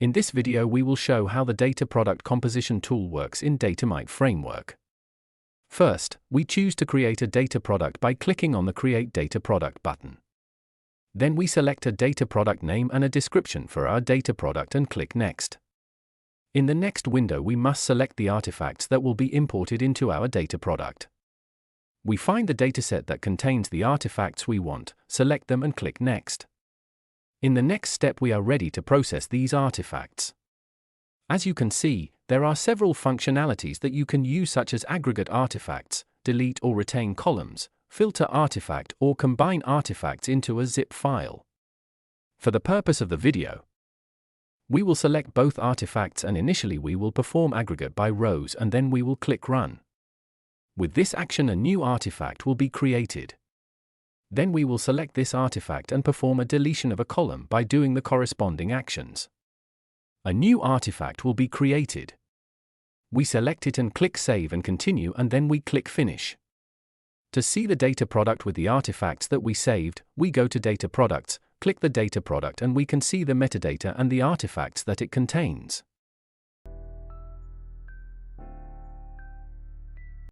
In this video we will show how the data product composition tool works in DATAMITE framework. First, we choose to create a data product by clicking on the Create Data Product button. Then we select a data product name and a description for our data product and click Next. In the next window we must select the artifacts that will be imported into our data product. We find the dataset that contains the artifacts we want, select them and click Next. In the next step we are ready to process these artifacts. As you can see, there are several functionalities that you can use, such as aggregate artifacts, delete or retain columns, filter artifact or combine artifacts into a zip file. For the purpose of the video, we will select both artifacts and initially we will perform aggregate by rows and then we will click Run. With this action a new artifact will be created. Then we will select this artifact and perform a deletion of a column by doing the corresponding actions. A new artifact will be created. We select it and click Save and Continue and then we click Finish. To see the data product with the artifacts that we saved, we go to Data Products, click the data product and we can see the metadata and the artifacts that it contains.